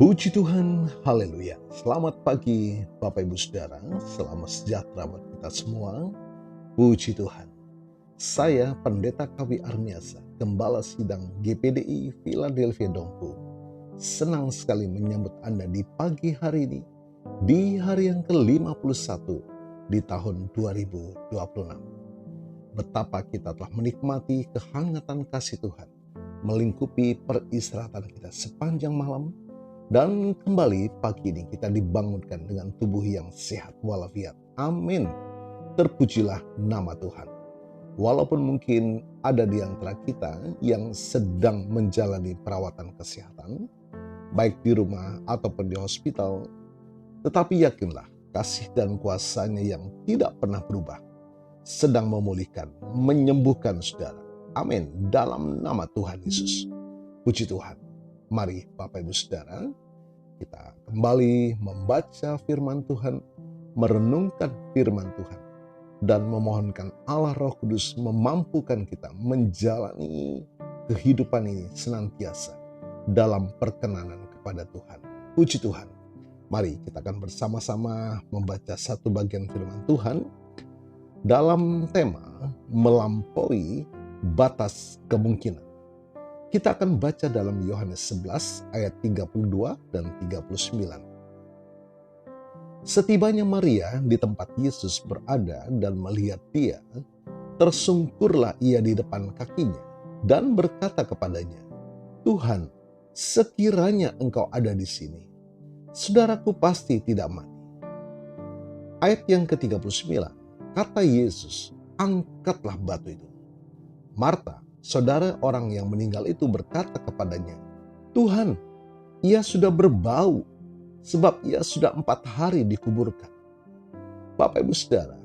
Puji Tuhan, haleluya. Selamat pagi Bapak Ibu Saudara, selamat sejahtera buat kita semua. Puji Tuhan. Saya Pendeta Kawi Armiasa, Gembala Sidang GPDI Philadelphia Dompu. Senang sekali menyambut Anda di pagi hari ini, di hari yang ke-51 di tahun 2026. Betapa kita telah menikmati kehangatan kasih Tuhan, melingkupi peristirahatan kita sepanjang malam. Dan kembali pagi ini kita dibangunkan dengan tubuh yang sehat walafiat. Amin. Terpujilah nama Tuhan. Walaupun mungkin ada di antara kita yang sedang menjalani perawatan kesehatan, baik di rumah ataupun di hospital, tetapi yakinlah kasih dan kuasa-Nya yang tidak pernah berubah sedang memulihkan, menyembuhkan saudara. Amin. Dalam nama Tuhan Yesus. Puji Tuhan. Mari Bapak Ibu Saudara, kita kembali membaca firman Tuhan, merenungkan firman Tuhan, dan memohonkan Allah Roh Kudus memampukan kita menjalani kehidupan ini senantiasa dalam perkenanan kepada Tuhan. Puji Tuhan. Mari kita akan bersama-sama membaca satu bagian firman Tuhan dalam tema melampaui batas kemungkinan. Kita akan baca dalam Yohanes 11 ayat 32 dan 39. Setibanya Maria di tempat Yesus berada dan melihat dia, tersungkurlah ia di depan kakinya dan berkata kepadanya, "Tuhan, sekiranya Engkau ada di sini, saudaraku pasti tidak mati." Ayat yang ke-39, kata Yesus, "Angkatlah batu itu." Marta, saudara orang yang meninggal itu, berkata kepadanya, "Tuhan, ia sudah berbau, sebab ia sudah 4 hari dikuburkan." Bapak Ibu Saudara,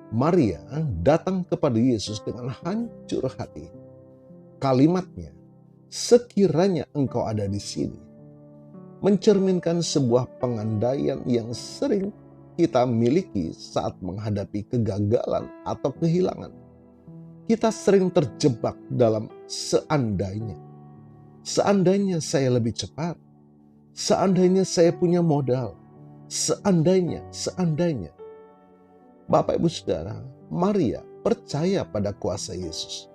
Maria datang kepada Yesus dengan hancur hati. Kalimatnya, "Sekiranya Engkau ada di sini," mencerminkan sebuah pengandaian yang sering kita miliki saat menghadapi kegagalan atau kehilangan. Kita sering terjebak dalam seandainya. Seandainya saya lebih cepat. Seandainya saya punya modal. Seandainya. Bapak Ibu Saudara, Maria percaya pada kuasa Yesus.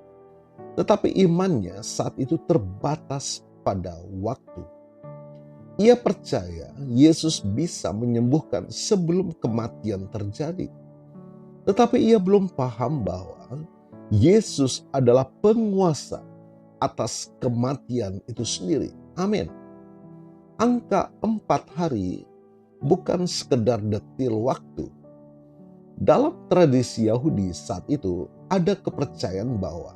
Tetapi imannya saat itu terbatas pada waktu. Ia percaya Yesus bisa menyembuhkan sebelum kematian terjadi. Tetapi ia belum paham bahwa Yesus adalah penguasa atas kematian itu sendiri. Amin. Angka 4 hari bukan sekedar detil waktu. Dalam tradisi Yahudi saat itu ada kepercayaan bahwa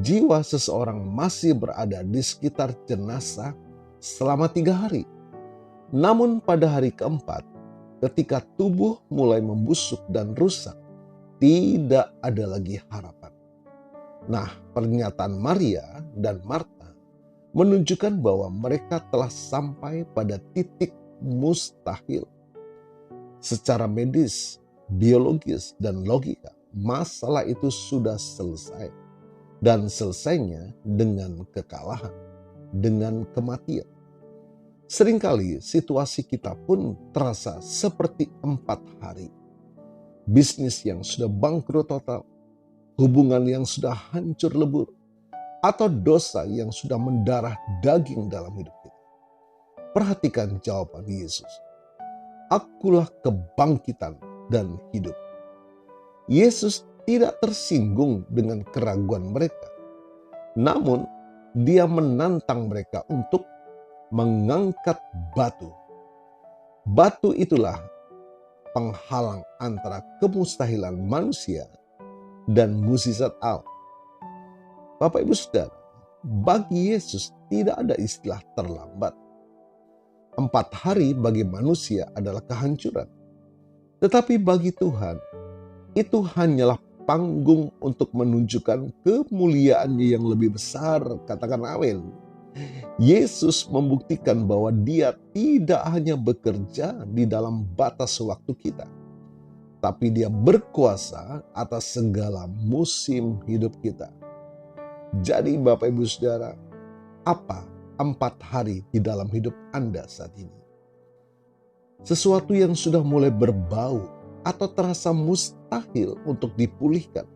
jiwa seseorang masih berada di sekitar jenazah selama 3 hari. Namun pada hari keempat, ketika tubuh mulai membusuk dan rusak, tidak ada lagi harapan. Nah, pernyataan Maria dan Marta menunjukkan bahwa mereka telah sampai pada titik mustahil. Secara medis, biologis, dan logika, masalah itu sudah selesai. Dan selesainya dengan kekalahan, dengan kematian. Seringkali situasi kita pun terasa seperti 4 hari. Bisnis yang sudah bangkrut total, hubungan yang sudah hancur lebur, atau dosa yang sudah mendarah daging dalam hidup kita. Perhatikan jawaban Yesus. "Akulah kebangkitan dan hidup." Yesus tidak tersinggung dengan keraguan mereka. Namun, dia menantang mereka untuk mengangkat batu. Batu itulah penghalang antara kemustahilan manusia dan mukjizat Allah. Bapak Ibu Saudara, bagi Yesus tidak ada istilah terlambat. 4 hari bagi manusia adalah kehancuran. Tetapi bagi Tuhan, itu hanyalah panggung untuk menunjukkan kemuliaan-Nya yang lebih besar. Katakan amin. Yesus membuktikan bahwa Dia tidak hanya bekerja di dalam batas waktu kita, tapi Dia berkuasa atas segala musim hidup kita. Jadi Bapak Ibu Saudara, apa 4 hari di dalam hidup Anda saat ini. Sesuatu yang sudah mulai berbau atau terasa mustahil untuk dipulihkan.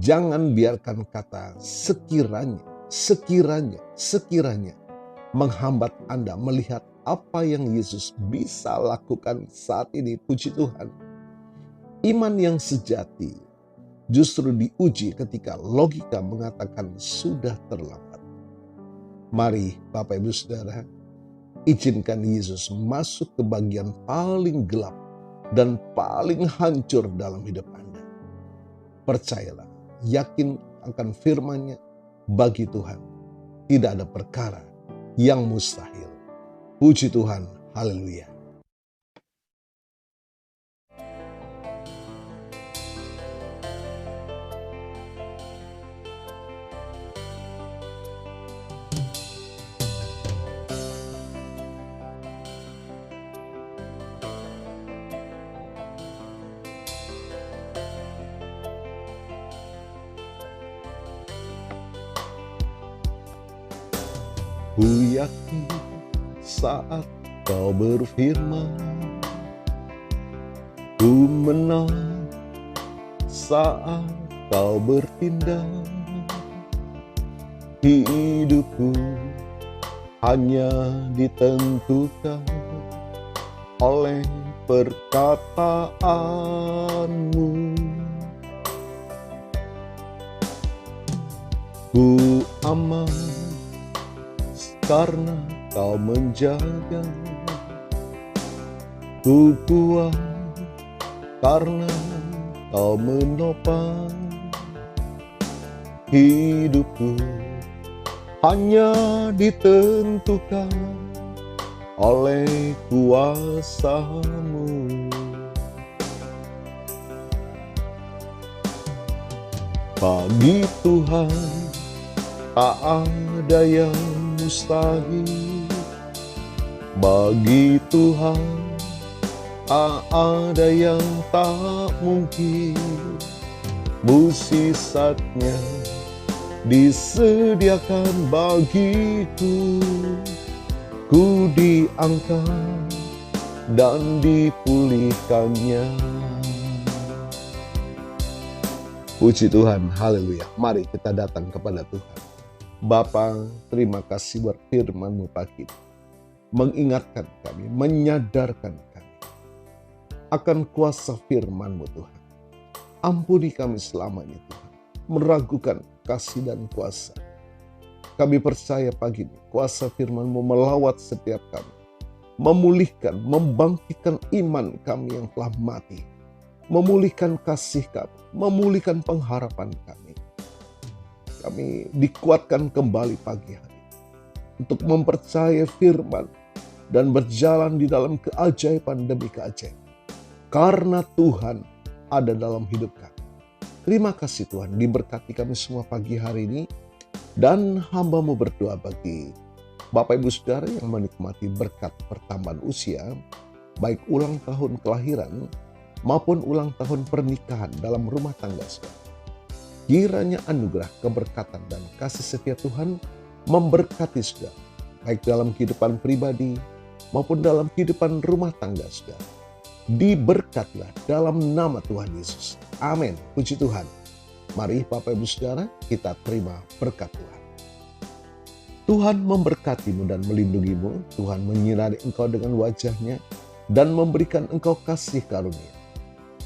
Jangan biarkan kata sekiranya menghambat Anda melihat apa yang Yesus bisa lakukan saat ini. Puji Tuhan. Iman yang sejati justru diuji ketika logika mengatakan sudah terlambat. Mari Bapak Ibu Saudara, izinkan Yesus masuk ke bagian paling gelap dan paling hancur dalam hidup Anda. Percayalah, yakin akan firman-Nya, bagi Tuhan tidak ada perkara yang mustahil. Puji Tuhan, haleluya. Ku yakin saat kau berfirman, ku menang saat kau bertindak. Hidupku hanya ditentukan oleh perkataanmu. Ku aman karena kau menjaga, ku kuat karena kau menopang. Hidupku hanya ditentukan oleh kuasa-Mu. Bagi Tuhan tak ada yang mustahil. Bagi Tuhan tak ada yang tak mungkin. Mukjizatnya disediakan bagiku. Ku diangkat dan dipulihkannya. Puji Tuhan, haleluya. Mari kita datang kepada Tuhan. Bapa, terima kasih buat firman-Mu pagi ini. Mengingatkan kami, menyadarkan kami akan kuasa firman-Mu Tuhan. Ampuni kami selama ini Tuhan, meragukan kasih dan kuasa. Kami percaya pagi ini kuasa firman-Mu melawat setiap kami, memulihkan, membangkitkan iman kami yang telah mati, memulihkan kasih kami, memulihkan pengharapan kami. Kami dikuatkan kembali pagi hari untuk mempercayai firman dan berjalan di dalam keajaiban demi keajaiban. Karena Tuhan ada dalam hidup kami. Terima kasih Tuhan, diberkati kami semua pagi hari ini. Dan hamba-Mu berdoa bagi Bapak Ibu Saudara yang menikmati berkat pertambahan usia, baik ulang tahun kelahiran maupun ulang tahun pernikahan dalam rumah tangga saudara. Kiranya anugerah, keberkatan, dan kasih setia Tuhan memberkati saudara, baik dalam kehidupan pribadi maupun dalam kehidupan rumah tangga saudara. Diberkatilah dalam nama Tuhan Yesus. Amin. Puji Tuhan. Mari Bapak Ibu Saudara, kita terima berkat Tuhan. Tuhan memberkatimu dan melindungimu. Tuhan menyinari engkau dengan wajah-Nya dan memberikan engkau kasih karunia.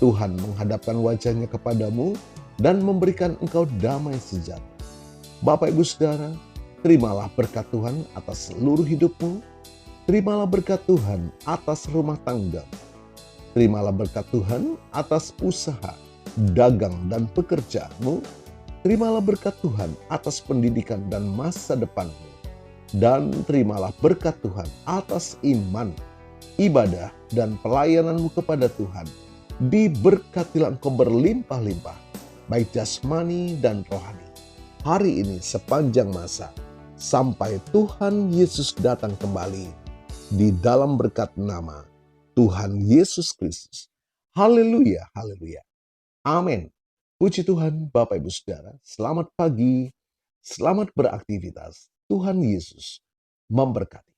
Tuhan menghadapkan wajah-Nya kepadamu dan memberikan engkau damai sejahtera. Bapak Ibu Saudara, terimalah berkat Tuhan atas seluruh hidupmu. Terimalah berkat Tuhan atas rumah tangga. Terimalah berkat Tuhan atas usaha, dagang, dan pekerjaanmu. Terimalah berkat Tuhan atas pendidikan dan masa depanmu. Dan terimalah berkat Tuhan atas iman, ibadah, dan pelayananmu kepada Tuhan. Diberkatilah engkau berlimpah-limpah, baik jasmani dan rohani, hari ini sepanjang masa, sampai Tuhan Yesus datang kembali di dalam berkat nama Tuhan Yesus Kristus. Haleluya, haleluya. Amin. Puji Tuhan Bapak Ibu Saudara, selamat pagi, selamat beraktivitas. Tuhan Yesus memberkati.